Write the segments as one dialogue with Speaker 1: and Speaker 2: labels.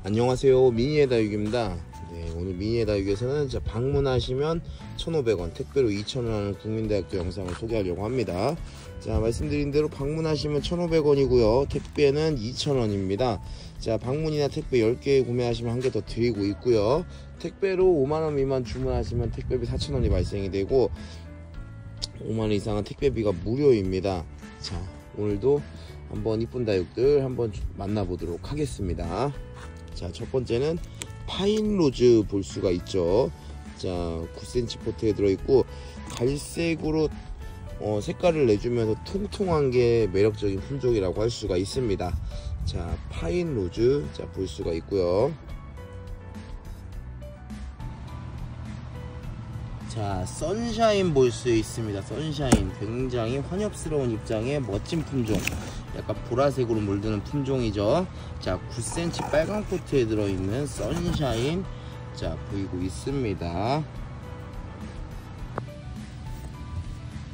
Speaker 1: 안녕하세요, 미니의 다육입니다. 네, 오늘 미니의 다육에서는 방문하시면 1,500원, 택배로 2,000원 국민대학교 영상을 소개하려고 합니다. 자, 말씀드린 대로 방문하시면 1,500원이고요 택배는 2,000원입니다 자, 방문이나 택배 10개 구매하시면 한 개 더 드리고 있고요, 택배로 5만원 미만 주문하시면 택배비 4,000원이 발생이 되고 5만원 이상은 택배비가 무료입니다. 자, 오늘도 한번 이쁜 다육들 한번 만나보도록 하겠습니다. 자, 첫 번째는 파인로즈 볼 수가 있죠. 자, 9cm 포트에 들어있고 갈색으로 색깔을 내주면서 통통한 게 매력적인 품종이라고 할 수가 있습니다. 자, 파인로즈 자 볼 수가 있고요. 자, 선샤인 볼 수 있습니다. 선샤인 굉장히 환엽스러운 입장의 멋진 품종, 약간 보라색으로 물드는 품종이죠. 자, 9cm 빨간 포트에 들어있는 선샤인 자 보이고 있습니다.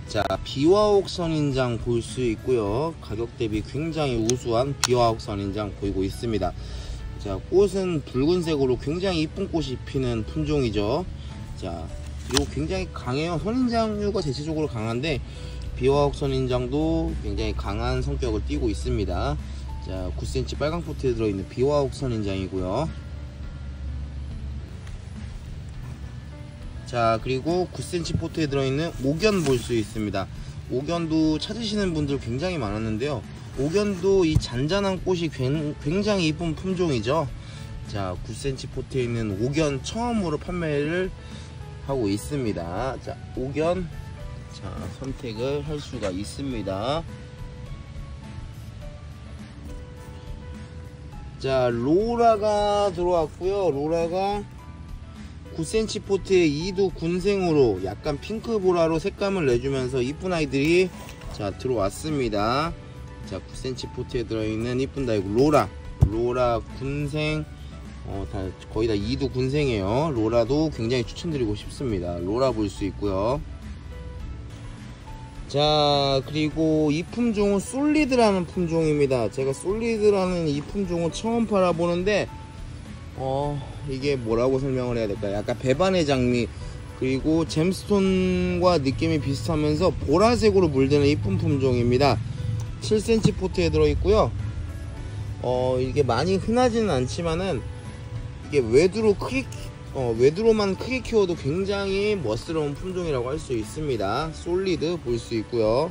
Speaker 1: 자, 비와옥 선인장 볼 수 있고요, 가격 대비 굉장히 우수한 비와옥 선인장 보이고 있습니다. 자, 꽃은 붉은색으로 굉장히 이쁜 꽃이 피는 품종이죠. 자, 그리고 굉장히 강해요. 선인장류가 대체적으로 강한데 비와옥 선인장도 굉장히 강한 성격을 띠고 있습니다. 자, 9cm 빨강 포트에 들어있는 비와옥 선인장이고요. 자, 그리고 9cm 포트에 들어있는 옥연 볼 수 있습니다. 옥연도 찾으시는 분들 굉장히 많았는데요, 옥연도 이 잔잔한 꽃이 굉장히 이쁜 품종이죠. 자, 9cm 포트에 있는 옥연 처음으로 판매를 하고 있습니다. 자, 옥연 자 선택을 할 수가 있습니다. 자, 로라가 들어왔고요. 로라가 9cm 포트의 이두 군생으로 약간 핑크보라로 색감을 내주면서 이쁜 아이들이 자 들어왔습니다. 자, 9cm 포트에 들어있는 이쁜 다육 로라 군생 거의 다 이두 군생이에요. 로라도 굉장히 추천드리고 싶습니다. 로라 볼 수 있고요. 자, 그리고 이 품종은 솔리드라는 품종입니다. 제가 솔리드라는 이 품종은 처음 팔아보는데 이게 뭐라고 설명을 해야 될까요? 약간 배반의 장미, 그리고 잼스톤과 느낌이 비슷하면서 보라색으로 물드는 이쁜 품종입니다. 7cm 포트에 들어있고요. 이게 많이 흔하지는 않지만은 이게 외두로만 크게 키워도 굉장히 멋스러운 품종이라고 할 수 있습니다. 솔리드 볼 수 있고요.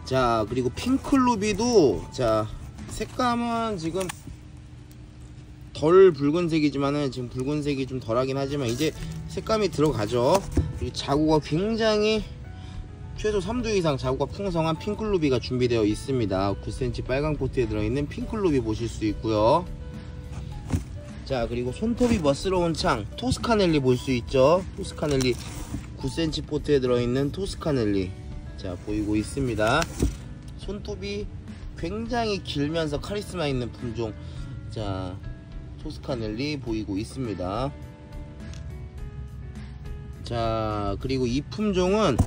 Speaker 1: 자, 그리고 핑클루비도 자 색감은 지금 덜 붉은색이지만은 지금 붉은색이 좀 덜하긴 하지만 이제 색감이 들어가죠. 그리고 자구가 굉장히 최소 3두 이상 자구가 풍성한 핑클루비가 준비되어 있습니다. 9cm 빨강 포트에 들어있는 핑클루비 보실 수 있고요. 자, 그리고 손톱이 멋스러운 창 토스카넬리 볼 수 있죠. 토스카넬리 9cm 포트에 들어있는 토스카넬리 자 보이고 있습니다. 손톱이 굉장히 길면서 카리스마 있는 품종 자 토스카넬리 보이고 있습니다. 자, 그리고 이 품종은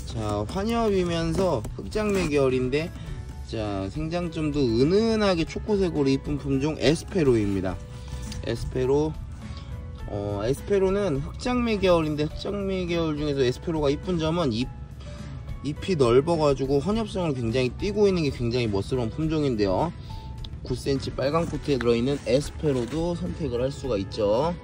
Speaker 1: 자 환엽이면서 흑장미 계열인데 자 생장점도 은은하게 초코색으로 이쁜 품종 에스페로입니다. 에스페로는 흑장미 계열인데 흑장미 계열 중에서 에스페로가 이쁜 점은 잎이 넓어가지고 혼엽성을 굉장히 띠고 있는 게 굉장히 멋스러운 품종인데요, 9cm 빨강 포트에 들어있는 에스페로도 선택을 할 수가 있죠.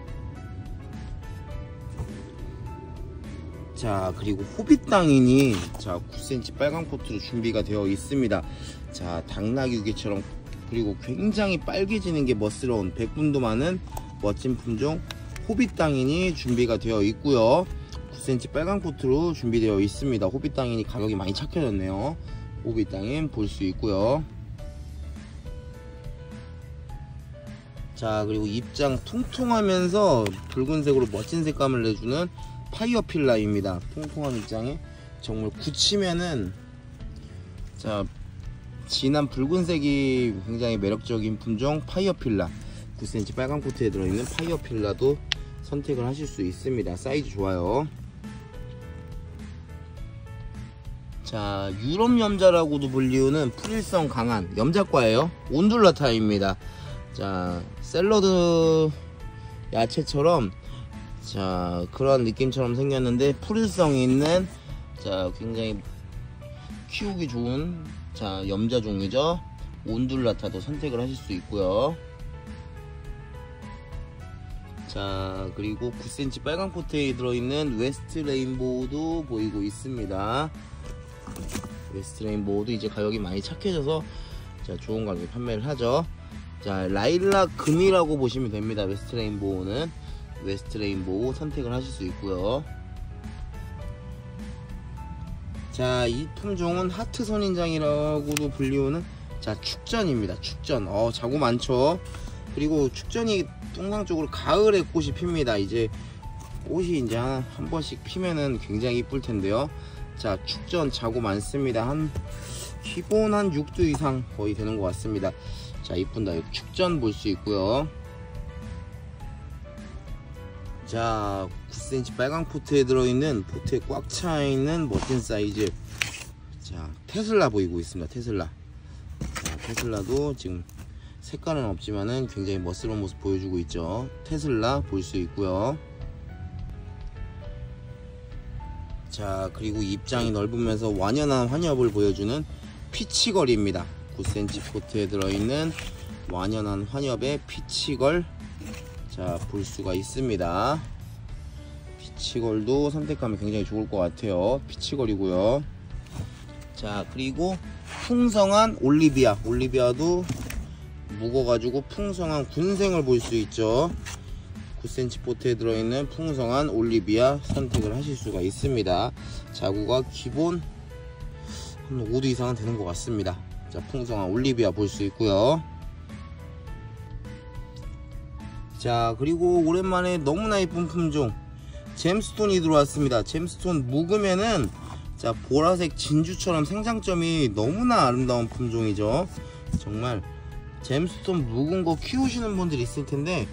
Speaker 1: 자, 그리고 호빗당인이 자 9cm 빨강 포트로 준비가 되어 있습니다. 자, 당나귀개처럼 그리고 굉장히 빨개지는 게 멋스러운 백분도 많은 멋진 품종 호빗당인이 준비가 되어 있고요. 9cm 빨강 포트로 준비되어 있습니다. 호빗당인이 가격이 많이 착해졌네요. 호빗당인 볼 수 있고요. 자, 그리고 입장 통통하면서 붉은색으로 멋진 색감을 내주는 파이어필라입니다. 통통한 입장에 정말 굳히면은 자 진한 붉은색이 굉장히 매력적인 품종 파이어필라 9cm 빨간 포트에 들어있는 파이어필라도 선택을 하실 수 있습니다. 사이즈 좋아요. 자, 유럽 염자라고도 불리우는 풀일성 강한 염자과예요. 온둘라타입니다. 자, 샐러드 야채처럼 자 그런 느낌처럼 생겼는데 풀일성이 있는 자 굉장히 키우기 좋은 자 염자 종이죠. 온둘라타도 선택을 하실 수 있고요. 자, 그리고 9cm 빨강 포트에 들어있는 웨스트 레인보우도 보이고 있습니다. 웨스트 레인보우도 이제 가격이 많이 착해져서 자 좋은 가격에 판매를 하죠. 자, 라일락 금이라고 보시면 됩니다. 웨스트 레인보우는 웨스트 레인보우 선택을 하실 수 있고요. 자, 이 품종은 하트 선인장이라고도 불리우는 자 축전입니다. 축전. 자구 많죠. 그리고 축전이 통상적으로 가을에 꽃이 핍니다. 이제 꽃이 이제 한 번씩 피면은 굉장히 이쁠 텐데요. 자, 축전 자구 많습니다. 기본 한 6두 이상 거의 되는 것 같습니다. 자, 이쁜다. 축전 볼 수 있고요. 자, 9cm 빨강 포트에 들어있는 포트에 꽉 차있는 멋진 사이즈 자 테슬라 보이고 있습니다. 테슬라. 자, 테슬라도 지금 색깔은 없지만은 굉장히 멋스러운 모습 보여주고 있죠. 테슬라 볼 수 있고요. 자, 그리고 입장이 넓으면서 완연한 환엽을 보여주는 피치걸입니다. 9cm 포트에 들어있는 완연한 환엽의 피치걸 자 볼 수가 있습니다. 피치걸도 선택하면 굉장히 좋을 것 같아요. 피치걸이고요. 자, 그리고 풍성한 올리비아도 묵어가지고 풍성한 군생을 볼 수 있죠. 9cm 포트에 들어있는 풍성한 올리비아 선택을 하실 수가 있습니다. 자구가 기본 한 5두 이상은 되는 것 같습니다. 자, 풍성한 올리비아 볼 수 있고요. 자, 그리고 오랜만에 너무나 예쁜 품종 잼스톤이 들어왔습니다. 잼스톤 묵으면은 자 보라색 진주처럼 생장점이 너무나 아름다운 품종이죠. 정말 잼스톤 묵은 거 키우시는 분들이 있을 텐데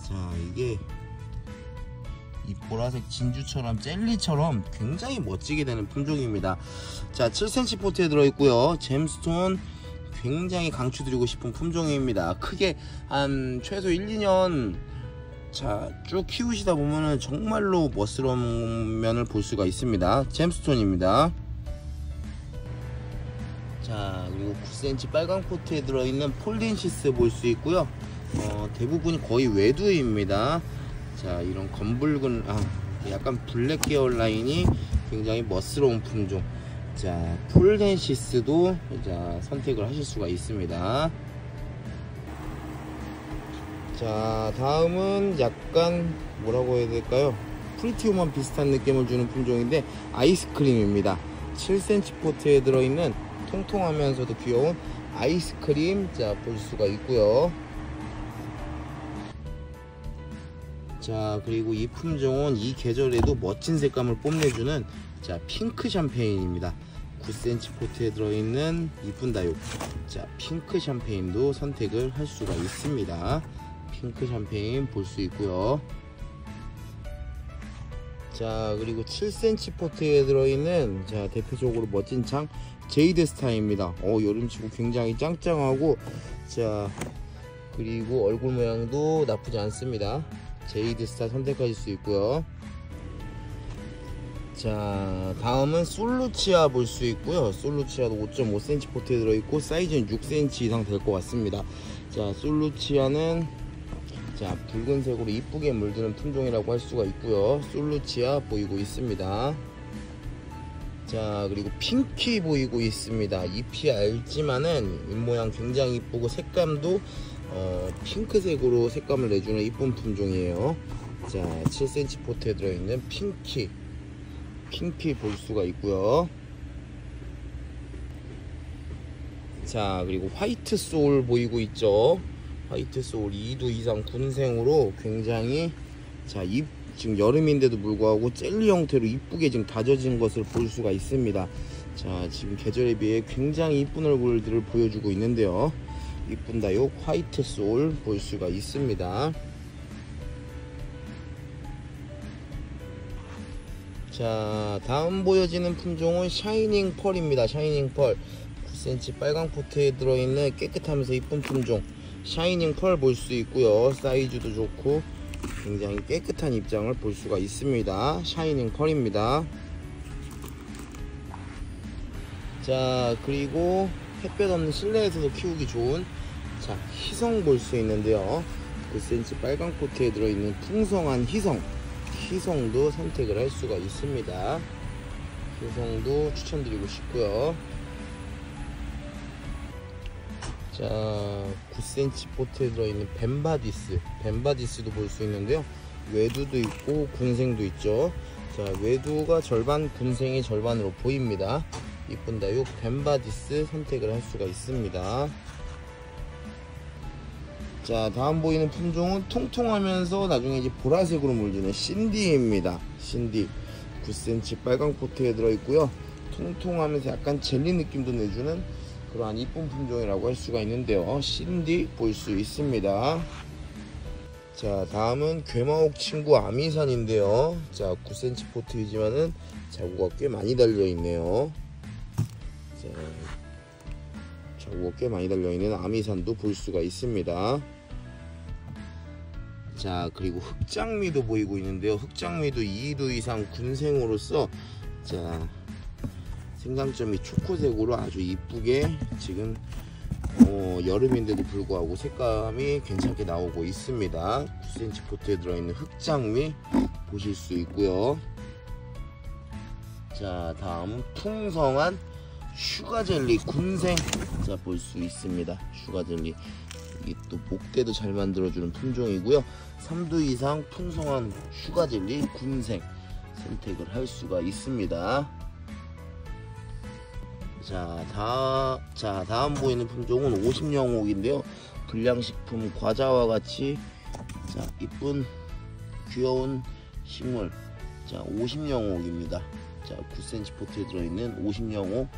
Speaker 1: 자 이게 이 보라색 진주처럼 젤리처럼 굉장히 멋지게 되는 품종입니다. 자, 7cm 포트에 들어있고요. 잼스톤 굉장히 강추드리고 싶은 품종입니다. 크게 한 최소 1, 2년 자 쭉 키우시다 보면은 정말로 멋스러운 면을 볼 수가 있습니다. 잼스톤입니다. 자, 그리고 9cm 빨강 포트에 들어있는 폴덴시스 볼 수 있고요. 대부분이 거의 외두입니다. 자, 이런 검붉은 약간 블랙 계열 라인이 굉장히 멋스러운 품종 자 폴덴시스도 자 선택을 하실 수가 있습니다. 자, 다음은 약간 뭐라고 해야 될까요? 프리티우먼 비슷한 느낌을 주는 품종인데 아이스크림입니다. 7cm 포트에 들어있는 통통하면서도 귀여운 아이스크림 자 볼 수가 있고요. 자, 그리고 이 품종은 이 계절에도 멋진 색감을 뽐내주는 자 핑크 샴페인입니다. 9cm 포트에 들어있는 이쁜 다육 자 핑크 샴페인도 선택을 할 수가 있습니다. 핑크 샴페인 볼 수 있고요. 자, 그리고 7cm 포트에 들어있는 자 대표적으로 멋진 장 제이드 스타입니다. 여름치고 굉장히 짱짱하고 자 그리고 얼굴 모양도 나쁘지 않습니다. 제이드 스타 선택하실 수 있고요. 자, 다음은 솔루치아 볼 수 있고요. 솔루치아도 5.5cm 포트에 들어있고 사이즈는 6cm 이상 될 것 같습니다. 자, 솔루치아는 자 붉은색으로 이쁘게 물드는 품종이라고 할 수가 있고요. 솔루치아 보이고 있습니다. 자, 그리고 핑키 보이고 있습니다. 잎이 얇지만은 잎모양 굉장히 이쁘고 색감도 핑크색으로 색감을 내주는 이쁜 품종이에요. 자, 7cm 포트에 들어있는 핑키 볼 수가 있고요. 자, 그리고 화이트 소울 보이고 있죠. 화이트 소울 2두 이상 군생으로 굉장히 자 지금 여름인데도 불구하고 젤리 형태로 이쁘게 지금 다져진 것을 볼 수가 있습니다. 자, 지금 계절에 비해 굉장히 이쁜 얼굴들을 보여주고 있는데요. 이쁜 다육 화이트 소울 볼 수가 있습니다. 자, 다음 보여지는 품종은 샤이닝 펄입니다. 샤이닝 펄 9cm 빨강 포트에 들어있는 깨끗하면서 이쁜 품종 샤이닝 펄 볼 수 있고요. 사이즈도 좋고 굉장히 깨끗한 입장을 볼 수가 있습니다. 샤이닝 펄입니다. 자, 그리고 햇볕 없는 실내에서도 키우기 좋은 자, 희성 볼 수 있는데요. 9cm 빨강 포트에 들어있는 풍성한 희성도 선택을 할 수가 있습니다. 희성도 추천드리고 싶고요. 자, 9cm 포트에 들어있는 벤바디스도 볼 수 있는데요. 외두도 있고 군생도 있죠. 자, 외두가 절반, 군생이 절반으로 보입니다. 이쁜 다육 벤바디스 선택을 할 수가 있습니다. 자, 다음 보이는 품종은 통통하면서 나중에 이제 보라색으로 물드는 신디입니다. 신디 9cm 빨강 포트에 들어있고요. 통통하면서 약간 젤리 느낌도 내주는 그러한 이쁜 품종이라고 할 수가 있는데요. 신디 볼 수 있습니다. 자, 다음은 괴마옥 친구 아미산인데요. 자, 9cm 포트이지만은 자구가 꽤 많이 달려있네요. 자, 자구가 꽤 많이 달려있는 아미산도 볼 수가 있습니다. 자, 그리고 흑장미도 보이고 있는데요. 흑장미도 2도 이상 군생으로서 자, 생장점이 초코색으로 아주 이쁘게 지금 여름인데도 불구하고 색감이 괜찮게 나오고 있습니다. 9cm 포트에 들어있는 흑장미 보실 수 있고요. 자, 다음은 풍성한 슈가젤리 군생 자, 볼 수 있습니다. 슈가젤리 이게 또 목대도 잘 만들어주는 품종이고요. 3도 이상 풍성한 슈가젤리 군생 선택을 할 수가 있습니다. 자, 다음 보이는 품종은 50영옥인데요. 불량식품 과자와 같이 자, 이쁜 귀여운 식물 자, 50영옥입니다. 자, 9cm 포트에 들어있는 50영옥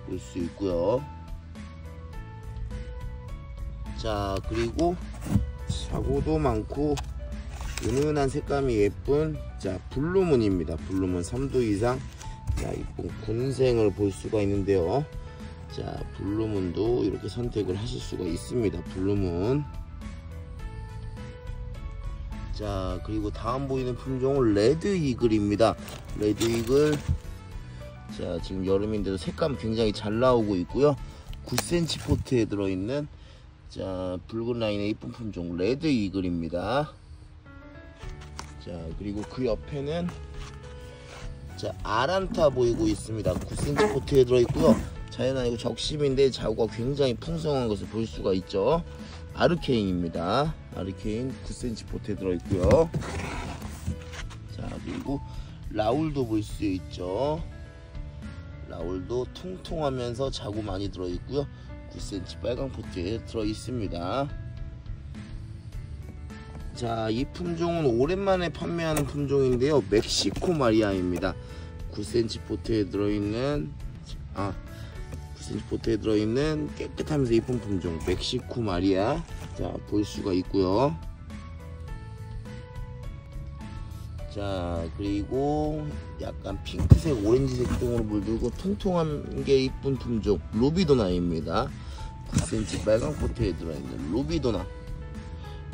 Speaker 1: 볼 수 있고요. 자, 그리고 자구도 많고 은은한 색감이 예쁜 자, 블루문입니다. 블루문 3도 이상 자, 이쁜 군생을 볼 수가 있는데요. 자, 블루문도 이렇게 선택을 하실 수가 있습니다. 블루문. 자, 그리고 다음 보이는 품종은 레드 이글입니다. 레드 이글 자, 지금 여름인데도 색감 굉장히 잘 나오고 있고요. 9cm 포트에 들어있는 자, 붉은 라인의 이쁜 품종 레드 이글입니다. 자, 그리고 그 옆에는 자, 아란타 보이고 있습니다. 9cm 포트에 들어있고요. 자연 아니고 적심인데 자구가 굉장히 풍성한 것을 볼 수가 있죠. 아르케인입니다. 아르케인 9cm 포트에 들어있고요. 자, 그리고 라울도 볼 수 있죠. 라울도 통통하면서 자구 많이 들어있고요. 9cm 빨강 포트에 들어있습니다. 자, 이 품종은 오랜만에 판매하는 품종인데요. 멕시코 마리아입니다. 9cm 포트에 들어있는 9cm 포트에 들어있는 깨끗하면서 이쁜 품종 멕시코 마리아 자, 볼 수가 있고요. 자, 그리고 약간 핑크색 오렌지색 등으로 물들고 통통한 게 이쁜 품종 루비도나입니다. 9cm 빨강 포트에 들어있는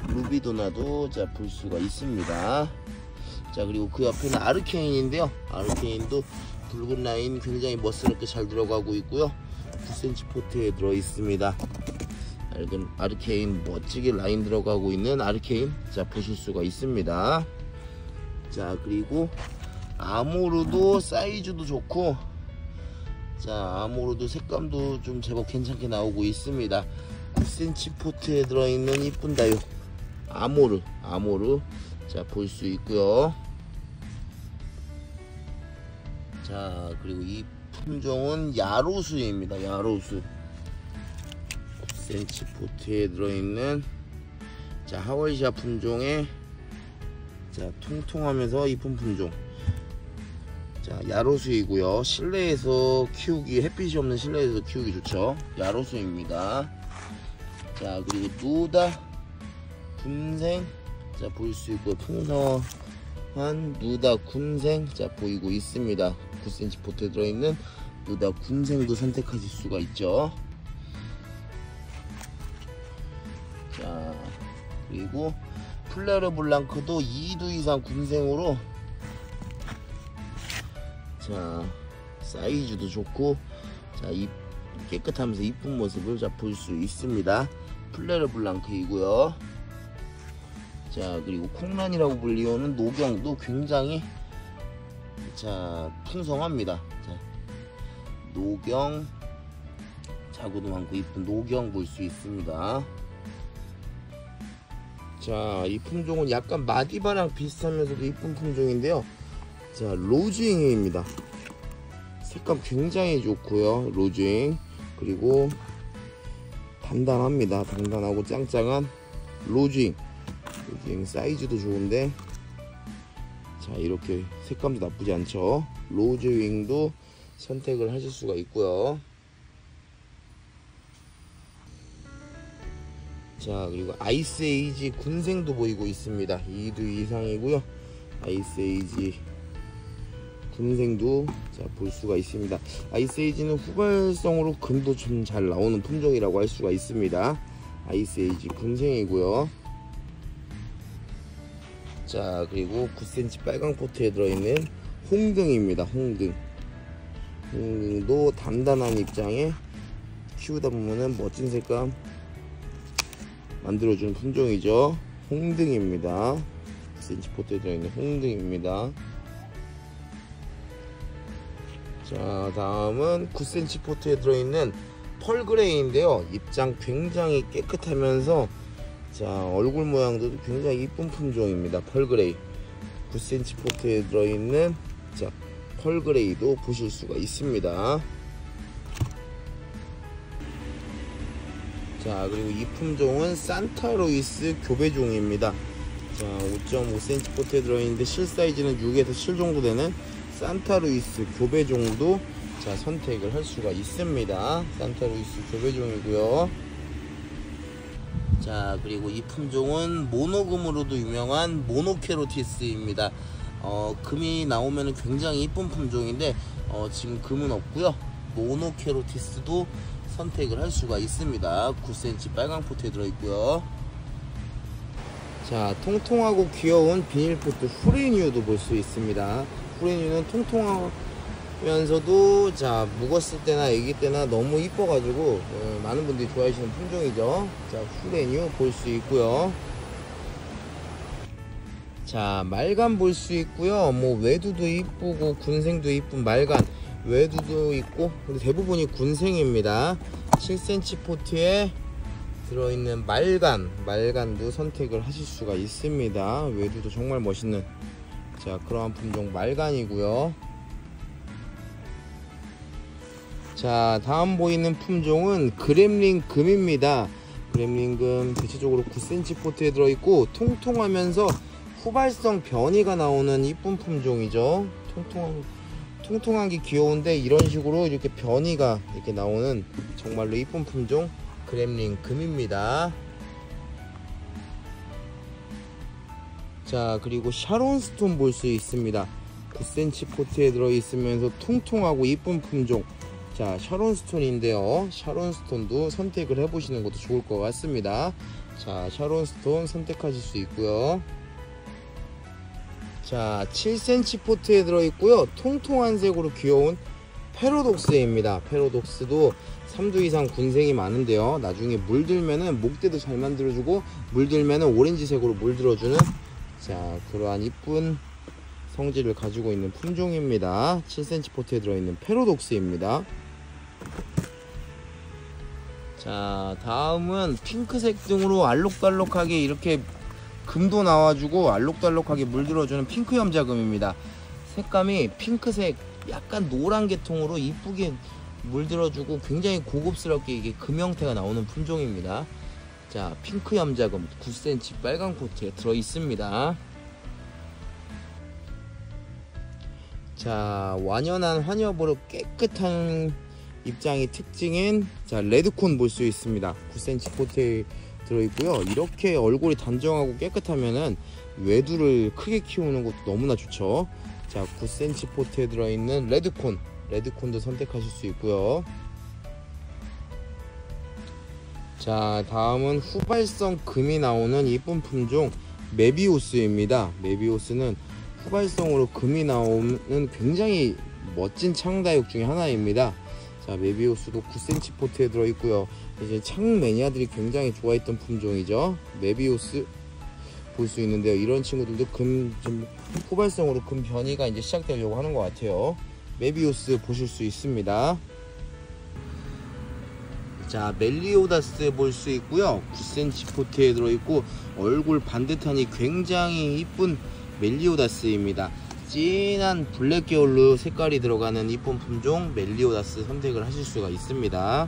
Speaker 1: 루비도나도 자, 볼 수가 있습니다. 자, 그리고 그 옆에는 아르케인인데요. 아르케인도 붉은 라인 굉장히 멋스럽게 잘 들어가고 있고요. 9cm 포트에 들어있습니다. 아르케인 멋지게 라인 들어가고 있는 아르케인 자, 보실 수가 있습니다. 자, 그리고 아모르도 사이즈도 좋고 자, 아모르도 색감도 좀 제법 괜찮게 나오고 있습니다. 9cm 포트에 들어있는 이쁜 다육 아모르 자, 볼 수 있고요. 자, 그리고 이 품종은 야로수입니다. 야로수 9cm 포트에 들어있는 자, 하월시아 품종의 자, 통통하면서 이쁜 품종 자, 야로수이고요. 실내에서 키우기 햇빛이 없는 실내에서 키우기 좋죠. 야로수입니다. 자, 그리고 누다 군생 자, 볼 수 있고 풍성한 한 누다 군생 자 보이고 있습니다. 9cm 포트에 들어있는 누다 군생도 선택하실 수가 있죠. 자 그리고 플레르 블랑크도 2두 이상 군생으로 자 사이즈도 좋고 자 깨끗하면서 이쁜 모습을 볼 수 있습니다. 플레르 블랑크이고요. 자 그리고 콩란이라고 불리우는 노경도 굉장히 자 풍성합니다. 자 노경 자구도 많고 이쁜 노경 볼 수 있습니다. 자 이 품종은 약간 마디바랑 비슷하면서도 이쁜 품종인데요. 자 로즈윙입니다. 색감 굉장히 좋고요. 로즈윙 그리고 단단합니다. 단단하고 짱짱한 로즈윙 사이즈도 좋은데 자 이렇게 색감도 나쁘지 않죠. 로즈윙도 선택을 하실 수가 있고요. 자 그리고 아이스에이지 군생도 보이고 있습니다. 2두 이상이고요. 아이스에이지 군생도 자 볼 수가 있습니다. 아이스에이지는 후발성으로 금도 좀 잘 나오는 품종이라고 할 수가 있습니다. 아이스에이지 군생이고요. 자 그리고 9cm 빨강 포트에 들어있는 홍등입니다. 홍등도 단단한 입장에 키우다 보면은 멋진 색감 만들어주는 품종이죠. 홍등입니다. 9cm 포트에 들어있는 홍등입니다. 자 다음은 9cm 포트에 들어있는 펄그레이인데요. 입장 굉장히 깨끗하면서 자 얼굴 모양도 굉장히 이쁜 품종입니다. 펄그레이 9cm 포트에 들어있는 자 펄그레이도 보실 수가 있습니다. 자 그리고 이 품종은 산타로이스 교배종입니다. 자 5.5cm 포트에 들어있는데 실 사이즈는 6에서 7 정도 되는 산타루이스 교배종도 자 선택을 할 수가 있습니다. 산타루이스 교배종이고요. 자 그리고 이 품종은 모노금으로도 유명한 모노케로티스입니다. 금이 나오면 굉장히 이쁜 품종인데 지금 금은 없고요. 모노케로티스도 선택을 할 수가 있습니다. 9cm 빨강 포트에 들어있고요. 자 통통하고 귀여운 비닐포트 후레뉴도 볼 수 있습니다. 후레뉴는 통통하면서도 자 묵었을 때나 애기 때나 너무 이뻐 가지고 많은 분들이 좋아하시는 품종이죠. 자 후레뉴 볼 수 있고요. 자 말간 볼 수 있고요. 뭐 외두도 이쁘고 군생도 이쁜 말간 외두도 있고 근데 대부분이 군생입니다. 7cm 포트에 들어있는 말간도 선택을 하실 수가 있습니다. 외두도 정말 멋있는 자 그러한 품종 말간이고요. 자 다음 보이는 품종은 그렘린 금입니다. 그렘린 금 대체적으로 9cm 포트에 들어있고 통통하면서 후발성 변이가 나오는 이쁜 품종이죠. 통통한 게 귀여운데 이런 식으로 이렇게 변이가 이렇게 나오는 정말로 이쁜 품종 그렘린 금입니다. 자 그리고 샤론스톤 볼 수 있습니다. 9cm 포트에 들어있으면서 통통하고 이쁜 품종 자 샤론스톤인데요. 샤론스톤도 선택을 해보시는 것도 좋을 것 같습니다. 자 샤론스톤 선택하실 수 있고요. 자 7cm 포트에 들어있고요. 통통한 색으로 귀여운 페로독스입니다. 페로독스도 3두 이상 군생이 많은데요. 나중에 물들면은 목대도 잘 만들어주고 물들면은 오렌지색으로 물들어주는 자 그러한 이쁜 성질을 가지고 있는 품종입니다. 7cm 포트에 들어있는 페로독스입니다. 자 다음은 핑크색 등으로 알록달록하게 이렇게 금도 나와주고 알록달록하게 물들어주는 핑크 염자금입니다. 색감이 핑크색 약간 노란 계통으로 이쁘게 물들어주고 굉장히 고급스럽게 이게 금 형태가 나오는 품종입니다. 자 핑크 염자금 9cm 빨강 포트에 들어있습니다. 자 완연한 환엽으로 깨끗한 입장이 특징인 자 레드콘 볼 수 있습니다. 9cm 포트에 들어있고요. 이렇게 얼굴이 단정하고 깨끗하면은 외두를 크게 키우는 것도 너무나 좋죠. 자, 9cm 포트에 들어있는 레드콘도 선택하실 수 있고요. 자, 다음은 후발성 금이 나오는 이쁜 품종 메비우스입니다. 메비우스는 후발성으로 금이 나오는 굉장히 멋진 창다육 중에 하나입니다. 자, 메비우스도 9cm 포트에 들어있고요. 이제 창 매니아들이 굉장히 좋아했던 품종이죠. 메비우스 볼 수 있는데요. 이런 친구들도 좀 후발성으로 금 변이가 이제 시작되려고 하는 것 같아요. 메비우스 보실 수 있습니다. 자, 멜리오다스 볼 수 있고요. 9cm 포트에 들어있고 얼굴 반듯하니 굉장히 이쁜 멜리오다스입니다. 진한 블랙 계열로 색깔이 들어가는 이쁜 품종 멜리오다스 선택을 하실 수가 있습니다.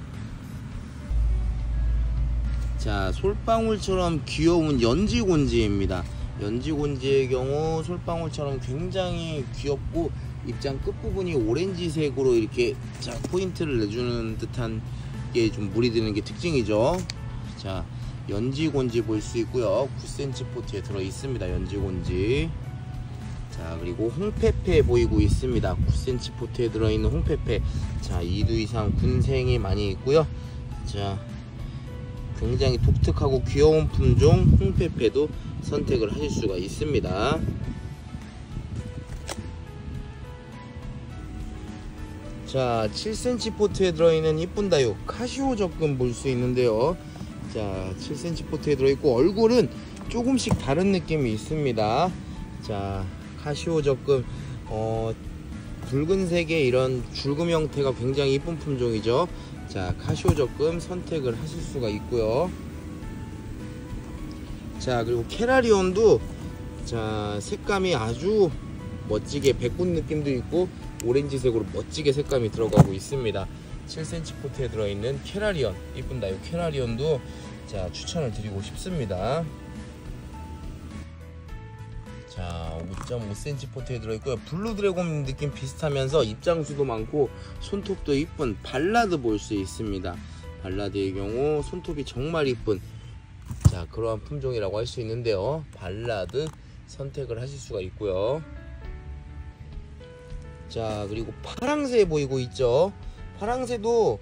Speaker 1: 자, 솔방울처럼 귀여운 연지곤지입니다. 연지곤지의 경우 솔방울처럼 굉장히 귀엽고 입장 끝부분이 오렌지색으로 이렇게 자, 포인트를 내주는 듯한 게 좀 물이 드는 게 특징이죠. 자, 연지곤지 볼 수 있고요. 9cm 포트에 들어 있습니다. 연지곤지. 자, 그리고 홍페페 보이고 있습니다. 9cm 포트에 들어있는 홍페페. 자, 2두 이상 군생이 많이 있고요. 자, 굉장히 독특하고 귀여운 품종 홍페페도 선택을 하실 수가 있습니다. 자, 7cm 포트에 들어있는 이쁜 다육 카시오 적금 볼 수 있는데요. 자, 7cm 포트에 들어있고 얼굴은 조금씩 다른 느낌이 있습니다. 자, 카시오 적금 붉은색의 이런 줄금 형태가 굉장히 이쁜 품종이죠. 자, 카시오 적금 선택을 하실 수가 있고요. 자, 그리고 캐라리온도 자, 색감이 아주 멋지게 백분 느낌도 있고 오렌지색으로 멋지게 색감이 들어가고 있습니다. 7cm 포트에 들어있는 캐라리온 이쁜 다육 캐라리온도 자, 추천을 드리고 싶습니다. 자, 5.5cm 포트에 들어있고요. 블루 드래곤 느낌 비슷하면서 입장수도 많고 손톱도 이쁜 발라드 볼 수 있습니다. 발라드의 경우 손톱이 정말 이쁜 자, 그러한 품종이라고 할 수 있는데요. 발라드 선택을 하실 수가 있고요. 자, 그리고 파랑새 보이고 있죠. 파랑새도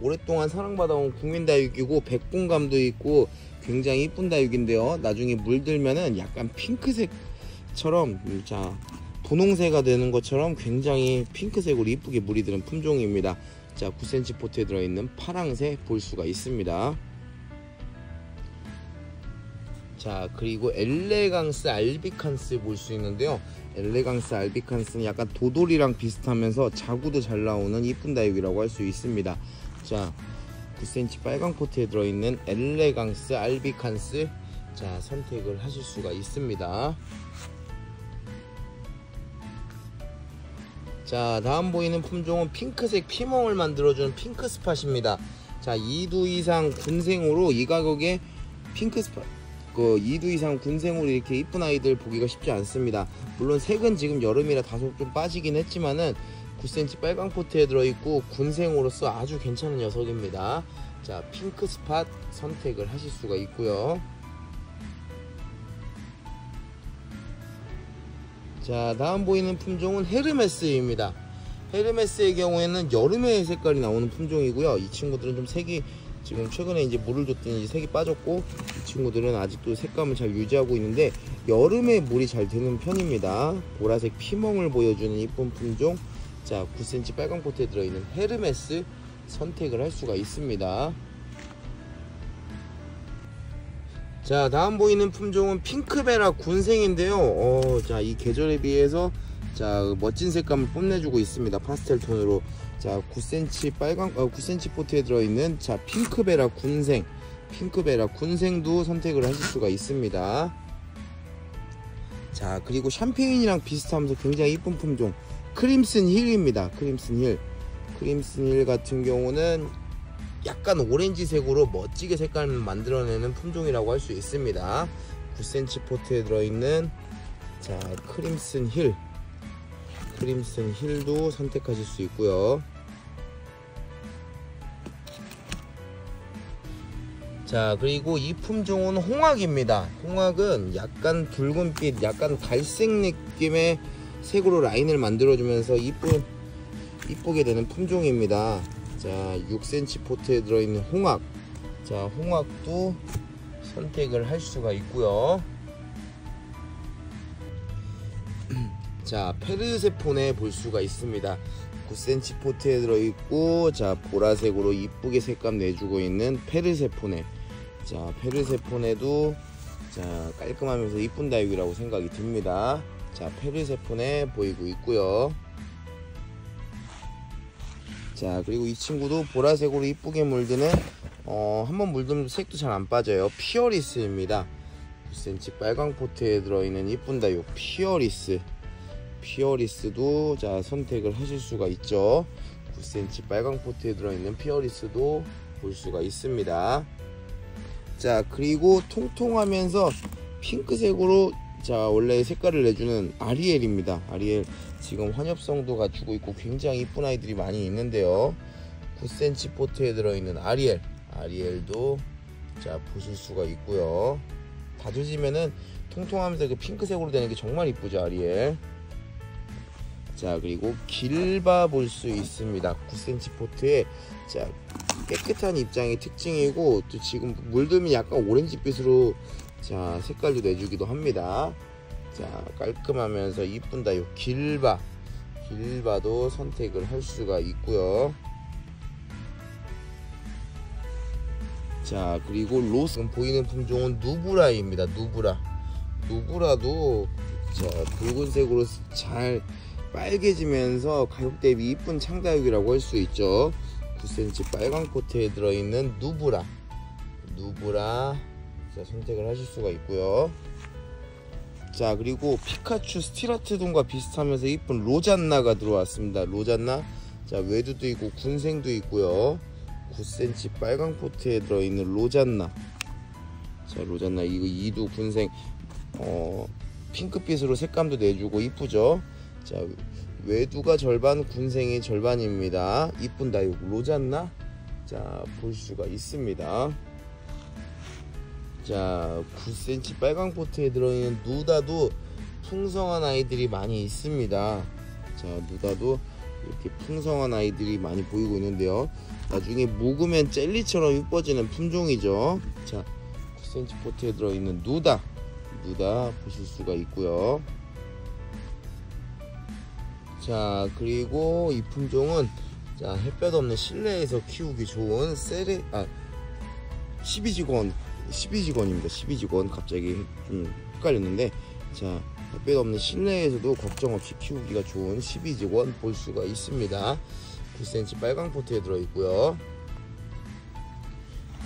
Speaker 1: 오랫동안 사랑받아온 국민다육이고 백분감도 있고 굉장히 이쁜 다육인데요. 나중에 물들면은 약간 핑크색처럼 자, 분홍새가 되는 것처럼 굉장히 핑크색으로 이쁘게 물이 드는 품종입니다. 자, 9cm 포트에 들어있는 파랑새 볼 수가 있습니다. 자, 그리고 엘레강스 알비칸스 볼 수 있는데요. 엘레강스 알비칸스는 약간 도돌이랑 비슷하면서 자구도 잘 나오는 이쁜 다육이라고 할 수 있습니다. 자, 9cm 빨강 포트에 들어있는 엘레강스 알비칸스 자, 선택을 하실 수가 있습니다. 자, 다음 보이는 품종은 핑크색 피멍을 만들어주는 핑크스팟입니다. 자, 2두 이상 군생으로 이 가격에 핑크스팟 2두 이상 군생으로 이렇게 이쁜 아이들 보기가 쉽지 않습니다. 물론 색은 지금 여름이라 다소 좀 빠지긴 했지만은 9cm 빨강 포트에 들어있고 군생으로서 아주 괜찮은 녀석입니다. 자, 핑크 스팟 선택을 하실 수가 있고요. 자, 다음 보이는 품종은 헤르메스입니다. 헤르메스의 경우에는 여름에 색깔이 나오는 품종이고요. 이 친구들은 좀 색이 지금 최근에 이제 물을 줬더니 색이 빠졌고 이 친구들은 아직도 색감을 잘 유지하고 있는데 여름에 물이 잘 드는 편입니다. 보라색 피멍을 보여주는 이쁜 품종 자, 9cm 빨강 포트에 들어있는 헤르메스 선택을 할 수가 있습니다. 자, 다음 보이는 품종은 핑크베라 군생인데요. 자, 이 계절에 비해서 자, 멋진 색감을 뽐내주고 있습니다. 파스텔 톤으로. 자, 9cm 포트에 들어있는 자, 핑크베라 군생도 선택을 하실 수가 있습니다. 자, 그리고 샴페인이랑 비슷하면서 굉장히 이쁜 품종 크림슨 힐입니다. 크림슨 힐 같은 경우는 약간 오렌지색으로 멋지게 색감을 만들어내는 품종이라고 할 수 있습니다. 9cm 포트에 들어있는 자, 크림슨 힐도 선택하실 수 있고요. 자, 그리고 이 품종은 홍학입니다. 홍학은 약간 붉은빛, 약간 갈색 느낌의 색으로 라인을 만들어주면서 이쁘게 되는 품종입니다. 자, 6cm 포트에 들어있는 홍학. 자, 홍학도 선택을 할 수가 있고요. 자, 페르세폰에 볼 수가 있습니다. 9cm 포트에 들어있고, 자, 보라색으로 이쁘게 색감 내주고 있는 페르세폰에. 자, 페르세폰에도 자, 깔끔하면서 이쁜 다육이라고 생각이 듭니다. 자, 페르세폰에 보이고 있고요. 자, 그리고 이 친구도 보라색으로 이쁘게 물드는 한번 물들면 색도 잘 안 빠져요. 피어리스입니다. 9cm 빨강 포트에 들어있는 이쁜 다육 피어리스도 자, 선택을 하실 수가 있죠. 9cm 빨강 포트에 들어있는 피어리스도 볼 수가 있습니다. 자, 그리고 통통하면서 핑크색으로 자, 원래 색깔을 내주는 아리엘입니다. 아리엘 지금 환엽성도 갖추고 있고 굉장히 이쁜 아이들이 많이 있는데요. 9cm 포트에 들어있는 아리엘도 자, 보실 수가 있고요. 다져지면은 통통하면서 그 핑크색으로 되는 게 정말 이쁘죠, 아리엘. 자, 그리고 길바 볼 수 있습니다. 9cm 포트에 자, 깨끗한 입장이 특징이고, 또 지금 물들면 약간 오렌지빛으로 자, 색깔도 내주기도 합니다. 자, 깔끔하면서 이쁜 다육 길바도 선택을 할 수가 있고요. 자, 그리고 로스 보이는 품종은 누브라입니다. 누브라도 자, 붉은색으로 잘 빨개지면서 가격 대비 이쁜 창다육이라고 할 수 있죠. 9cm 빨강 포트에 들어있는 누브라 자, 선택을 하실 수가 있고요. 자, 그리고 피카츄 스티라트돈과 비슷하면서 이쁜 로잔나가 들어왔습니다. 로잔나 자, 외두도 있고 군생도 있고요. 9cm 빨강 포트에 들어있는 로잔나. 자, 로잔나 이거 이두 군생 핑크빛으로 색감도 내주고 이쁘죠. 자, 외두가 절반 군생이 절반입니다. 이쁜 다육 로잔나 자, 볼 수가 있습니다. 자, 9cm 빨강 포트에 들어있는 누다도 풍성한 아이들이 많이 있습니다. 자, 누다도 이렇게 풍성한 아이들이 많이 보이고 있는데요. 나중에 묵으면 젤리처럼 이뻐지는 품종이죠. 자, 9cm 포트에 들어있는 누다 보실 수가 있고요. 자, 그리고 이 품종은 자, 햇볕 없는 실내에서 키우기 좋은 12직원입니다. 12직원 갑자기 좀 헷갈렸는데, 자, 햇볕 없는 실내에서도 걱정 없이 키우기가 좋은 12직원 볼 수가 있습니다. 9cm 빨강 포트에 들어있고요.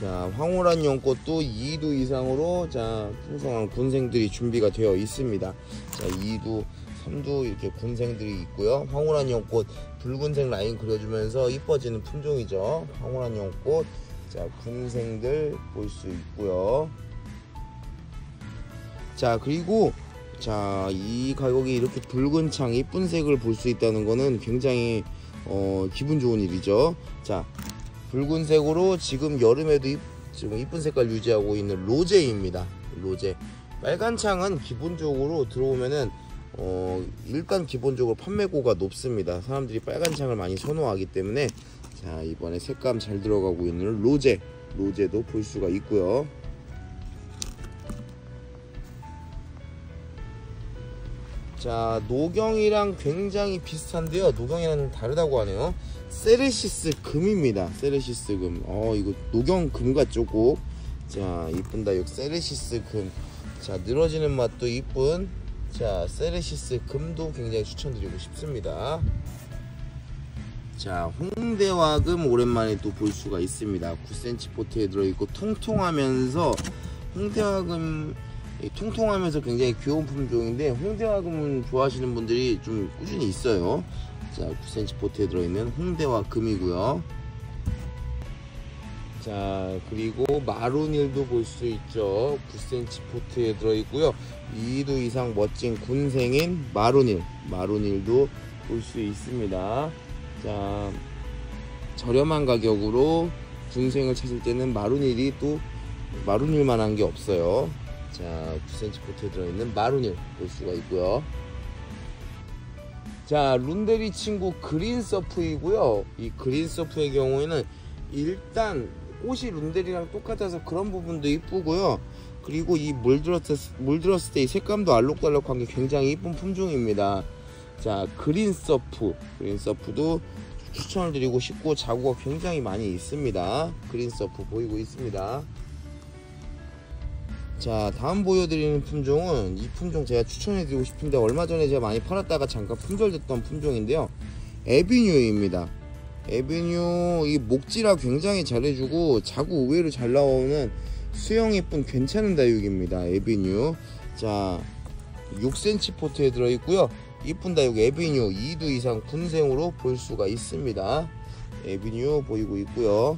Speaker 1: 자, 황홀한 연꽃도 2두 이상으로 자, 풍성한 군생들이 준비가 되어 있습니다. 자, 2두 3두 이렇게 군생들이 있고요. 황홀한 연꽃 붉은색 라인 그려주면서 이뻐지는 품종이죠. 황홀한 연꽃 자, 군생들 볼 수 있고요. 자, 그리고 자, 이 가격이 이렇게 붉은 창 이쁜 색을 볼 수 있다는 거는 굉장히 기분 좋은 일이죠. 자, 붉은색으로 지금 여름에도 지금 이쁜 색깔 유지하고 있는 로제입니다. 로제 빨간 창은 기본적으로 들어오면은 일단 기본적으로 판매고가 높습니다. 사람들이 빨간 창을 많이 선호하기 때문에 자, 이번에 색감 잘 들어가고 있는 로제도 볼 수가 있고요. 자, 노경이랑 굉장히 비슷한데요. 노경이랑 좀 다르다고 하네요. 세레시스 금입니다. 세레시스 금. 이거 노경 금 같죠, 꼭. 자, 이쁜 다육 세레시스 금. 자, 늘어지는 맛도 이쁜 자, 세레시스 금도 굉장히 추천드리고 싶습니다. 자, 홍대화금 오랜만에 또 볼 수가 있습니다. 9cm 포트에 들어있고 통통하면서 통통하면서 굉장히 귀여운 품종인데, 홍대화금은 좋아하시는 분들이 좀 꾸준히 있어요. 자, 9cm 포트에 들어있는 홍대화금이고요. 자, 그리고 마루닐도 볼 수 있죠. 9cm 포트에 들어있고요. 2두 이상 멋진 군생인 마루닐도 볼 수 있습니다. 자, 저렴한 가격으로 군생을 찾을 때는 마루닐이 또 마룬일만한 게 없어요. 자, 9cm 포트에 들어있는 마룬일 볼 수가 있고요. 자, 룬데리 친구 그린서프이고요. 이 그린서프의 경우에는 일단 꽃이 룬데리랑 똑같아서 그런 부분도 이쁘고요. 그리고 이 물들었을 때 이 색감도 알록달록한 게 굉장히 이쁜 품종입니다. 자, 그린서프도 추천을 드리고 싶고, 자구가 굉장히 많이 있습니다. 그린서프 보이고 있습니다. 자, 다음 보여드리는 품종은, 이 품종 제가 추천해드리고 싶은데 얼마 전에 제가 많이 팔았다가 잠깐 품절됐던 품종인데요, 에비뉴입니다. 에비뉴, 이 목질화 굉장히 잘해주고 자구 의외로 잘 나오는 수영 예쁜 괜찮은 다육입니다. 에비뉴. 자, 6cm 포트에 들어있고요. 이쁜 다육 에비뉴 2두 이상 군생으로 볼 수가 있습니다. 에비뉴 보이고 있고요.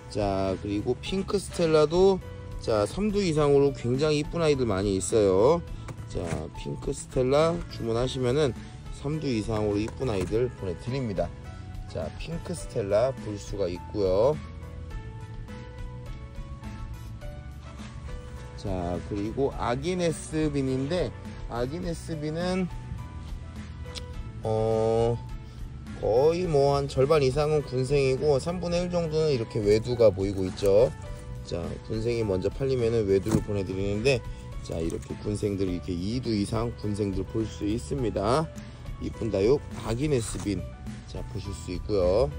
Speaker 1: 자, 그리고 핑크 스텔라도 자 3두 이상으로 굉장히 이쁜 아이들 많이 있어요. 자, 핑크 스텔라 주문하시면은 3두 이상으로 이쁜 아이들 보내드립니다. 자, 핑크 스텔라 볼 수가 있고요. 자, 그리고 아기네스빈인데, 아기네스빈은 거의 뭐 한 절반 이상은 군생이고 3분의 1 정도는 이렇게 외두가 보이고 있죠. 자, 군생이 먼저 팔리면은 외두를 보내드리는데, 자, 이렇게 군생들 이렇게 2두 이상 군생들 볼 수 있습니다. 이쁜 다육 아기네스빈, 자, 보실 수 있고요.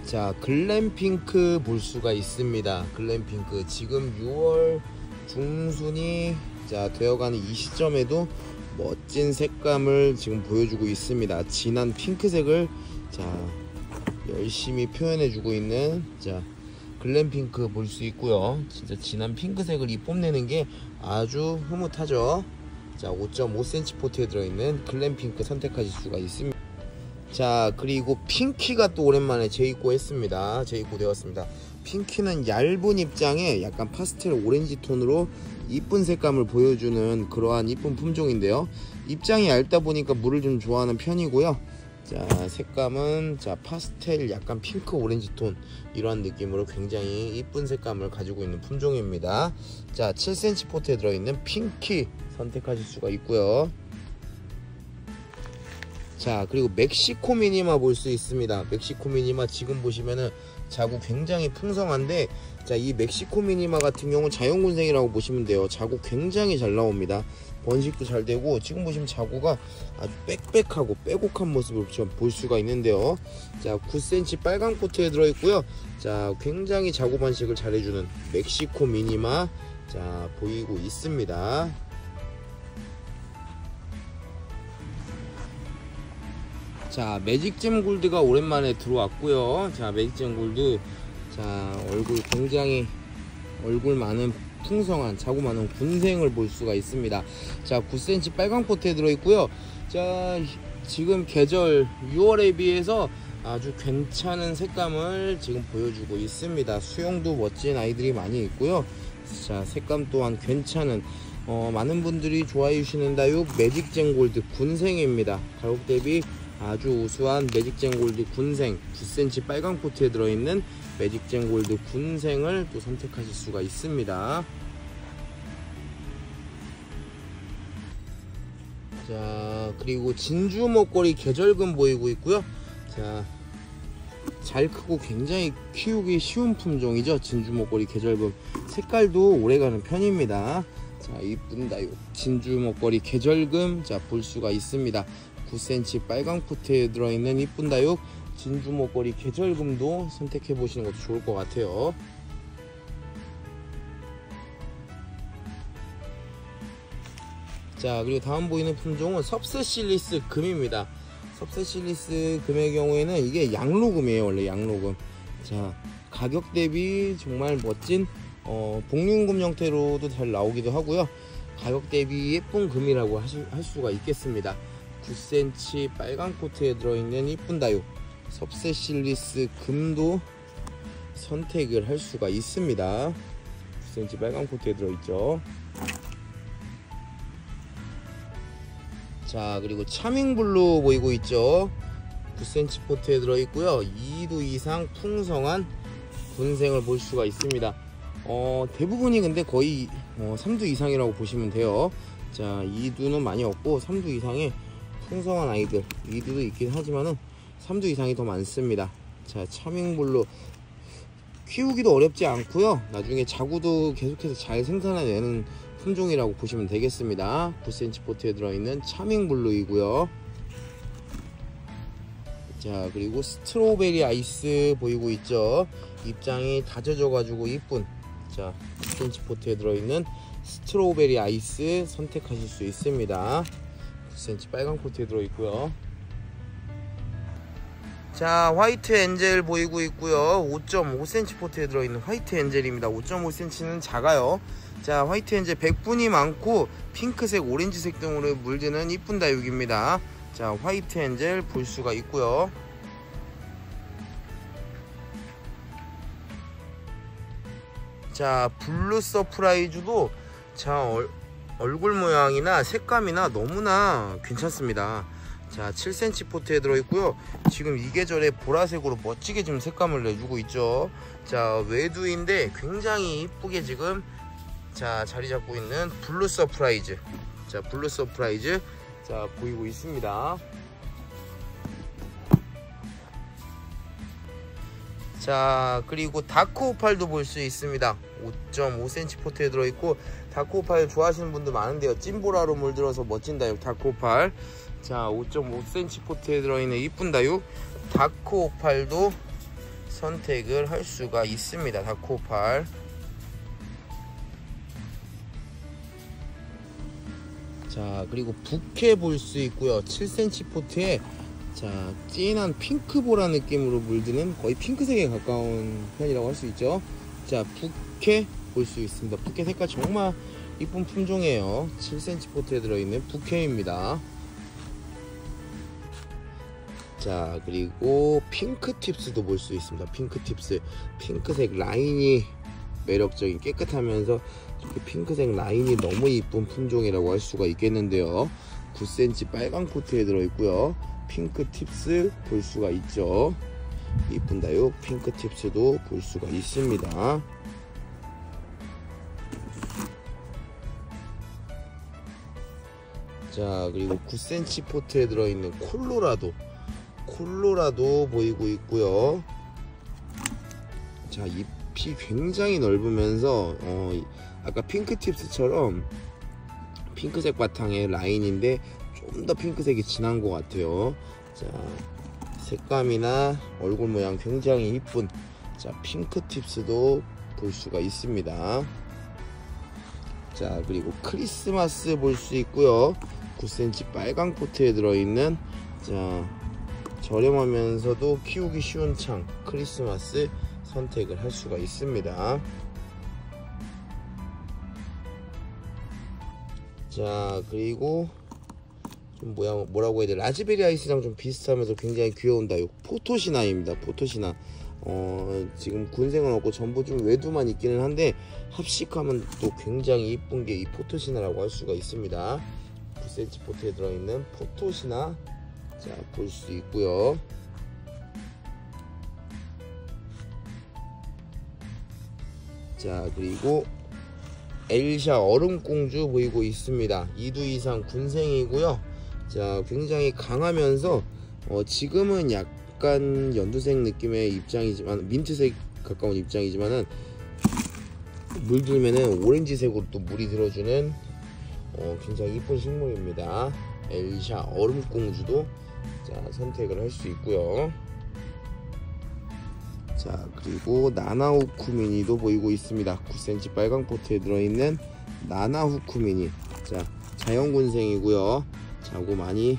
Speaker 1: 자, 글램핑크 볼 수가 있습니다. 글램핑크 지금 6월 중순이 자 되어가는 이 시점에도 멋진 색감을 지금 보여주고 있습니다. 진한 핑크색을 자 열심히 표현해주고 있는 자 글램핑크 볼 수 있고요. 진짜 진한 핑크색을 이 뽐내는 게 아주 흐뭇하죠. 자, 5.5cm 포트에 들어있는 글램핑크 선택하실 수가 있습니다. 자, 그리고 핑키가 또 오랜만에 재입고했습니다. 재입고되었습니다. 핑키는 얇은 입장에 약간 파스텔 오렌지 톤으로 이쁜 색감을 보여주는 그러한 이쁜 품종인데요, 입장이 얇다 보니까 물을 좀 좋아하는 편이고요. 자, 색감은 자 파스텔 약간 핑크 오렌지 톤 이러한 느낌으로 굉장히 이쁜 색감을 가지고 있는 품종입니다. 자, 7cm 포트에 들어있는 핑키 선택하실 수가 있고요. 자, 그리고 멕시코 미니마 볼 수 있습니다. 멕시코 미니마 지금 보시면은 자구 굉장히 풍성한데, 자, 이 멕시코 미니마 같은 경우는 자연군생이라고 보시면 돼요. 자구 굉장히 잘 나옵니다. 번식도 잘 되고, 지금 보시면 자구가 아주 빽빽하고 빼곡한 모습을 볼 수가 있는데요. 자, 9cm 빨강 포트에 들어있고요. 자, 굉장히 자구 번식을 잘해주는 멕시코 미니마 자 보이고 있습니다. 자, 매직잼 골드가 오랜만에 들어왔고요. 자, 매직잼 골드 자 얼굴 많은 풍성한 자구 많은 군생을 볼 수가 있습니다. 자, 9cm 빨강 포트에 들어있고요. 자, 지금 계절 6월에 비해서 아주 괜찮은 색감을 지금 보여주고 있습니다. 수영도 멋진 아이들이 많이 있고요. 자, 색감 또한 괜찮은 많은 분들이 좋아해 주시는 다육 매직잼 골드 군생입니다. 가격 대비 아주 우수한 매직잼 골드 군생 9cm 빨강 포트에 들어있는 매직잼 골드 군생을 또 선택하실 수가 있습니다. 자, 그리고 진주 목걸이 계절금 보이고 있고요. 자, 잘 크고 굉장히 키우기 쉬운 품종이죠. 진주 목걸이 계절금 색깔도 오래가는 편입니다. 자, 이쁜 다육 진주 목걸이 계절금 자 볼 수가 있습니다. 9cm 빨강 포트에 들어있는 이쁜 다육 진주 목걸이 계절금도 선택해 보시는 것도 좋을 것 같아요. 자, 그리고 다음 보이는 품종은 섭세실리스 금입니다. 섭세실리스 금의 경우에는 이게 양로금이에요. 원래 양로금. 자, 가격 대비 정말 멋진 복륜금 형태로도 잘 나오기도 하고요. 가격 대비 예쁜 금이라고 할 수가 있겠습니다. 9cm 빨강 포트에 들어있는 이쁜 다육 섭세실리스 금도 선택을 할 수가 있습니다. 9cm 빨강 포트에 들어있죠. 자, 그리고 차밍블루 보이고 있죠. 9cm 포트에 들어있고요. 2두 이상 풍성한 군생을 볼 수가 있습니다. 대부분이 근데 거의 3두 이상이라고 보시면 돼요. 자, 2두는 많이 없고 3두 이상의 풍성한 아이들, 2두도 있긴 하지만은 3두 이상이 더 많습니다. 자, 차밍블루 키우기도 어렵지 않고요. 나중에 자구도 계속해서 잘 생산해내는 품종이라고 보시면 되겠습니다. 9cm 포트에 들어있는 차밍블루이고요. 자, 그리고 스트로베리 아이스 보이고 있죠. 입장이 다져져 가지고 이쁜, 자, 9cm 포트에 들어있는 스트로베리 아이스 선택하실 수 있습니다. 9cm 빨강 포트에 들어있고요. 자, 화이트 엔젤 보이고 있고요. 5.5cm 포트에 들어있는 화이트 엔젤입니다. 5.5cm는 작아요. 자, 화이트 엔젤 백분이 많고 핑크색, 오렌지색 등으로 물드는 이쁜 다육입니다. 자, 화이트 엔젤 볼 수가 있고요. 자, 블루 서프라이즈도 자, 얼굴 모양이나 색감이나 너무나 괜찮습니다. 자, 7cm 포트에 들어있고요. 지금 이 계절에 보라색으로 멋지게 지금 색감을 내주고 있죠. 자, 외두인데 굉장히 이쁘게 지금 자, 자리 잡고 있는 블루 서프라이즈. 자, 블루 서프라이즈 자, 보이고 있습니다. 자, 그리고 다크오팔도 볼 수 있습니다. 5.5cm 포트에 들어있고 다크오팔 좋아하시는 분들 많은데요. 찐보라로 물들어서 멋진 다육 다크오팔. 자, 5.5cm 포트에 들어있는 이쁜 다육 다크오팔도 선택을 할 수가 있습니다. 다크오팔. 자, 그리고 부케 볼 수 있고요. 7cm 포트에 자, 진한 핑크보라 느낌으로 물드는 거의 핑크색에 가까운 편이라고 할 수 있죠. 자, 부케 볼 수 있습니다. 부케 색깔 정말 이쁜 품종이에요. 7cm 포트에 들어있는 부케입니다. 자, 그리고 핑크팁스도 볼 수 있습니다. 핑크팁스, 핑크색 라인이 매력적인, 깨끗하면서 이렇게 핑크색 라인이 너무 이쁜 품종이라고 할 수가 있겠는데요. 9cm 빨강 포트에 들어있고요. 핑크팁스 볼 수가 있죠. 이쁜 다육 핑크팁스도 볼 수가 있습니다. 자, 그리고 9cm 포트에 들어있는 콜로라도 보이고 있고요. 자, 잎이 굉장히 넓으면서 아까 핑크팁스처럼 핑크색 바탕의 라인인데 좀 더 핑크색이 진한 것 같아요. 자, 색감이나 얼굴 모양 굉장히 이쁜 자, 핑크팁스도 볼 수가 있습니다. 자, 그리고 크리스마스 볼 수 있고요. 9cm 빨강 포트에 들어있는 자, 저렴하면서도 키우기 쉬운 창 크리스마스 선택을 할 수가 있습니다. 자, 그리고 좀 뭐라고 해야 돼, 라즈베리 아이스랑 좀 비슷하면서 굉장히 귀여운 다육 포토시나입니다. 포토시나. 지금 군생은 없고 전부 좀 외두만 있기는 한데 합식하면 또 굉장히 이쁜 게 이 포토시나라고 할 수가 있습니다. 9cm 포트에 들어있는 포토시나 자, 볼 수 있고요. 자, 그리고 엘샤 얼음공주 보이고 있습니다. 2두 이상 군생이고요. 자, 굉장히 강하면서 지금은 약간 연두색 느낌의 입장이지만 민트색 가까운 입장이지만은 물들면은 오렌지색으로 또 물이 들어주는 굉장히 이쁜 식물입니다. 엘샤 얼음공주도 자, 선택을 할 수 있고요. 자, 그리고 나나후쿠미니도 보이고 있습니다. 9cm 빨강 포트에 들어있는 나나후쿠미니. 자, 자연군생이고요. 자고 많이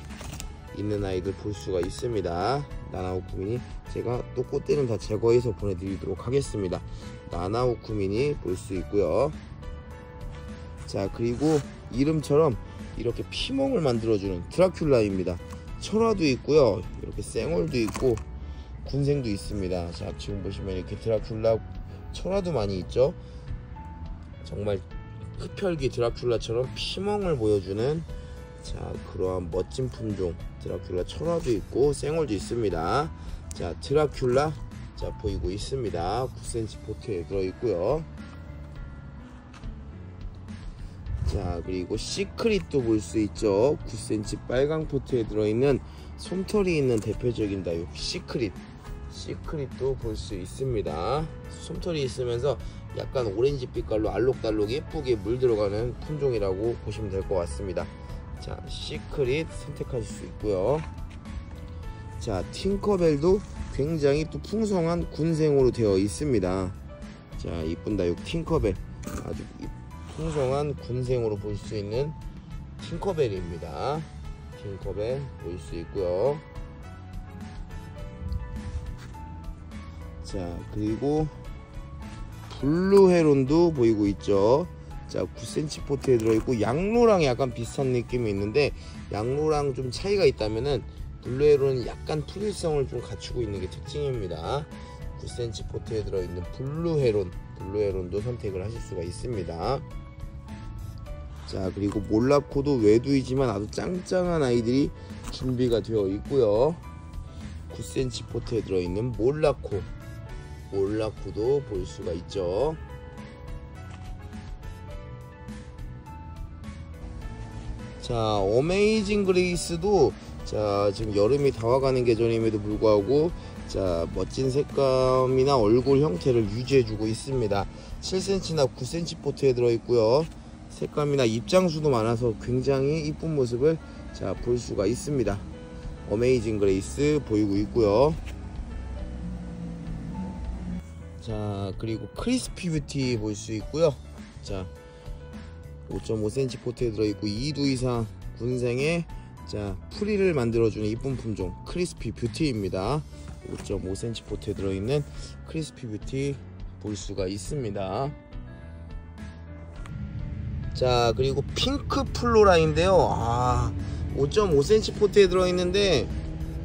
Speaker 1: 있는 아이들 볼 수가 있습니다. 나나후쿠미니 제가 또 꽃대는 다 제거해서 보내드리도록 하겠습니다. 나나후쿠미니 볼 수 있고요. 자, 그리고 이름처럼 이렇게 피멍을 만들어주는 드라큘라입니다. 철화도 있고요. 이렇게 쌩얼도 있고 군생도 있습니다. 자, 지금 보시면 이렇게 드라큘라 철화도 많이 있죠. 정말 흡혈귀 드라큘라처럼 피멍을 보여주는 자, 그러한 멋진 품종 드라큘라 천화도 있고 생얼도 있습니다. 자, 드라큘라 자 보이고 있습니다. 9cm 포트에 들어있고요. 자, 그리고 시크릿도 볼 수 있죠. 9cm 빨강 포트에 들어있는 솜털이 있는 대표적인 다육 시크릿도 볼 수 있습니다. 솜털이 있으면서 약간 오렌지 빛깔로 알록달록 예쁘게 물 들어가는 품종이라고 보시면 될 것 같습니다. 자, 시크릿 선택하실 수 있고요. 자, 팅커벨도 굉장히 또 풍성한 군생으로 되어 있습니다. 자, 이쁜 다육 팅커벨, 아주 풍성한 군생으로 볼 수 있는 팅커벨입니다. 팅커벨 보일 수 있고요. 자, 그리고 블루 헤론도 보이고 있죠. 자, 9cm 포트에 들어있고 양로랑 약간 비슷한 느낌이 있는데 양로랑 좀 차이가 있다면은 블루 헤론은 약간 풀일성을 좀 갖추고 있는 게 특징입니다. 9cm 포트에 들어있는 블루 헤론도 선택을 하실 수가 있습니다. 자, 그리고 몰라코도 외두이지만 아주 짱짱한 아이들이 준비가 되어 있고요. 9cm 포트에 들어있는 몰라코도 볼 수가 있죠. 자, 어메이징 그레이스도 자, 지금 여름이 다 와가는 계절임에도 불구하고 자, 멋진 색감이나 얼굴 형태를 유지해주고 있습니다. 7cm나 9cm 포트에 들어있고요. 색감이나 입장수도 많아서 굉장히 이쁜 모습을 자, 볼 수가 있습니다. 어메이징 그레이스 보이고 있고요. 자, 그리고 크리스피 뷰티 볼 수 있고요. 자, 5.5cm 포트에 들어있고 2두 이상 군생에 자, 풀이를 만들어주는 이쁜 품종 크리스피 뷰티입니다. 5.5cm 포트에 들어있는 크리스피 뷰티 볼 수가 있습니다. 자, 그리고 핑크 플로라인데요. 5.5cm 포트에 들어있는데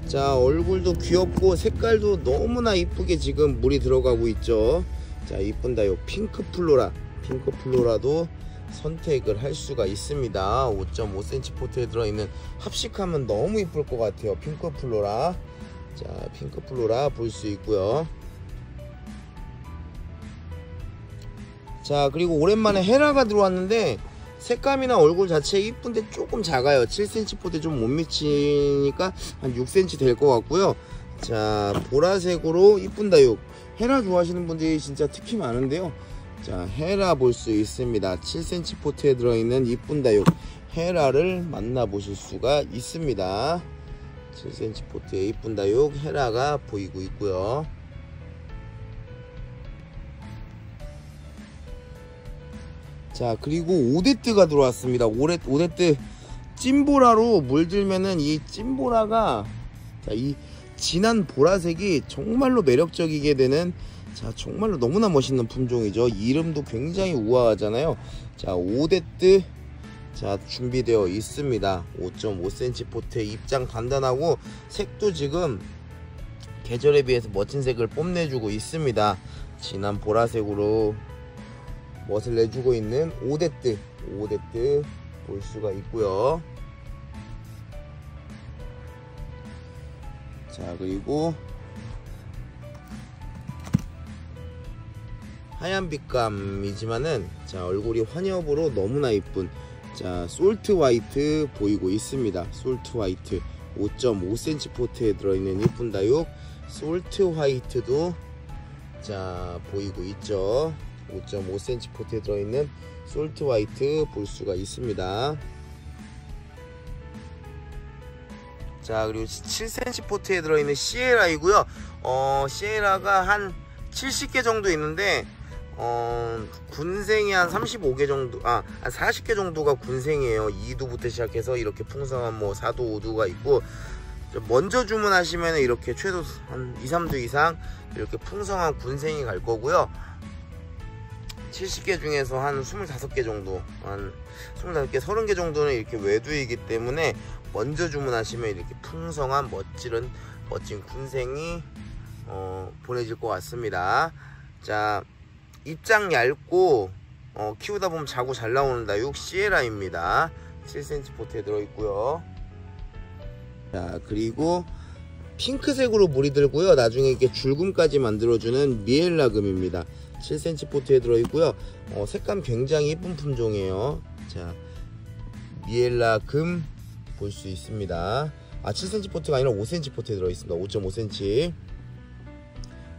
Speaker 1: 자, 얼굴도 귀엽고 색깔도 너무나 이쁘게 지금 물이 들어가고 있죠. 자, 이쁜 다육 핑크 플로라도 선택을 할 수가 있습니다. 5.5cm 포트에 들어있는 합식하면 너무 이쁠 것 같아요. 핑크 플로라. 자, 핑크 플로라 볼 수 있고요. 자, 그리고 오랜만에 헤라가 들어왔는데 색감이나 얼굴 자체 이쁜데 조금 작아요. 7cm 포트에 좀 못 미치니까 한 6cm 될 것 같고요. 자, 보라색으로 이쁜 다육 헤라 좋아하시는 분들이 진짜 특히 많은데요. 자, 헤라 볼 수 있습니다. 7cm 포트에 들어있는 이쁜 다육 헤라를 만나보실 수가 있습니다. 7cm 포트에 이쁜 다육 헤라가 보이고 있고요. 자, 그리고 오데뜨가 들어왔습니다. 오데뜨 찐보라로 물들면은 이 찐보라가 자, 이 진한 보라색이 정말로 매력적이게 되는 자, 정말로 너무나 멋있는 품종이죠. 이름도 굉장히 우아하잖아요. 자, 오데뜨 자, 준비되어 있습니다. 5.5cm 포트에 입장 단단하고 색도 지금 계절에 비해서 멋진 색을 뽐내주고 있습니다. 진한 보라색으로 멋을 내주고 있는 오데뜨 볼 수가 있고요. 자, 그리고 하얀 빛감이지만은 자, 얼굴이 환엽으로 너무나 이쁜 자, 솔트 화이트 보이고 있습니다. 솔트 화이트 5.5cm 포트에 들어있는 이쁜 다육 솔트 화이트도 자, 보이고 있죠. 5.5cm 포트에 들어있는 솔트 화이트 볼 수가 있습니다. 자, 그리고 7cm 포트에 들어있는 시에라이고요. 시에라가 한 70개 정도 있는데 군생이 한 35개 정도, 한 40개 정도가 군생이에요. 2두부터 시작해서 이렇게 풍성한 뭐 4두, 5두가 있고, 먼저 주문하시면 이렇게 최소 한 2, 3두 이상 이렇게 풍성한 군생이 갈 거고요. 70개 중에서 한 25개 정도, 한 25개, 30개 정도는 이렇게 외두이기 때문에 먼저 주문하시면 이렇게 풍성한 멋진 군생이 보내질 것 같습니다. 자, 입장 얇고 키우다 보면 자고 잘 나오는 다육 시에라입니다. 7cm 포트에 들어있고요. 자, 그리고 핑크색으로 물이 들고요. 나중에 이렇게 줄금까지 만들어주는 미엘라금입니다. 7cm 포트에 들어있고요. 색감 굉장히 예쁜 품종이에요. 자, 미엘라금 볼 수 있습니다. 7cm 포트가 아니라 5cm 포트에 들어있습니다. 5.5cm.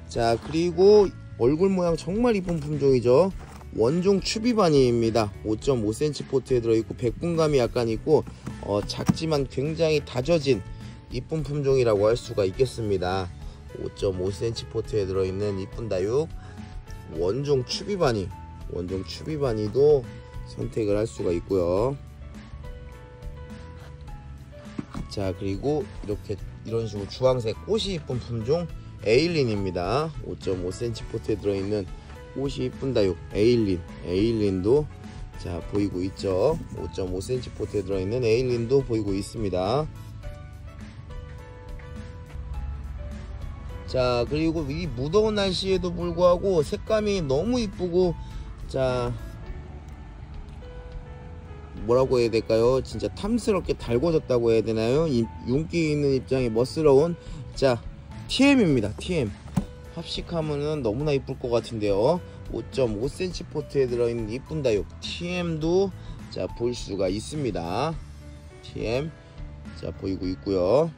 Speaker 1: 자, 그리고 얼굴 모양 정말 이쁜 품종이죠. 원종 추비바니입니다. 5.5cm 포트에 들어있고 백분감이 약간 있고 작지만 굉장히 다져진 이쁜 품종이라고 할 수가 있겠습니다. 5.5cm 포트에 들어있는 이쁜 다육 원종 추비바니, 원종 추비바니도 선택을 할 수가 있고요. 자, 그리고 이런 식으로 주황색 꽃이 이쁜 품종 에일린입니다. 5.5cm 포트에 들어있는 꽃이 이쁜 다육 에일린도 자 보이고 있죠. 5.5cm 포트에 들어있는 에일린도 보이고 있습니다. 자, 그리고 이 무더운 날씨에도 불구하고 색감이 너무 이쁘고, 자, 뭐라고 해야 될까요? 진짜 탐스럽게 달궈졌다고 해야 되나요? 윤기 있는 입장에 멋스러운, 자, TM입니다. TM. 합식하면은 너무나 이쁠 것 같은데요. 5.5cm 포트에 들어있는 이쁜 다육 TM도 자 볼 수가 있습니다. TM 자 보이고 있고요.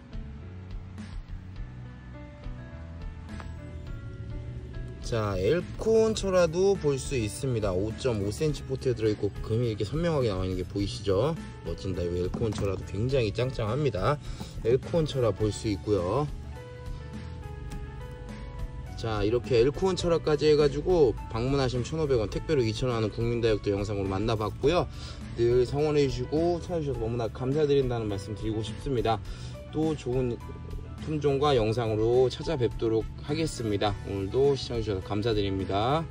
Speaker 1: 자, 엘코온 철화도 볼 수 있습니다. 5.5cm 포트에 들어있고 금이 이렇게 선명하게 나와있는 게 보이시죠? 멋진 다육 엘코온 철화도 굉장히 짱짱합니다. 엘코온 철화 볼 수 있고요. 자, 이렇게 엘코온 철화까지 해가지고 방문하시면 1,500원, 택배로 2,000원 하는 국민다육도 영상으로 만나봤고요. 늘 성원해주시고 찾아주셔서 너무나 감사드린다는 말씀 드리고 싶습니다. 또 좋은 품종과 영상으로 찾아뵙도록 하겠습니다. 오늘도 시청해주셔서 감사드립니다.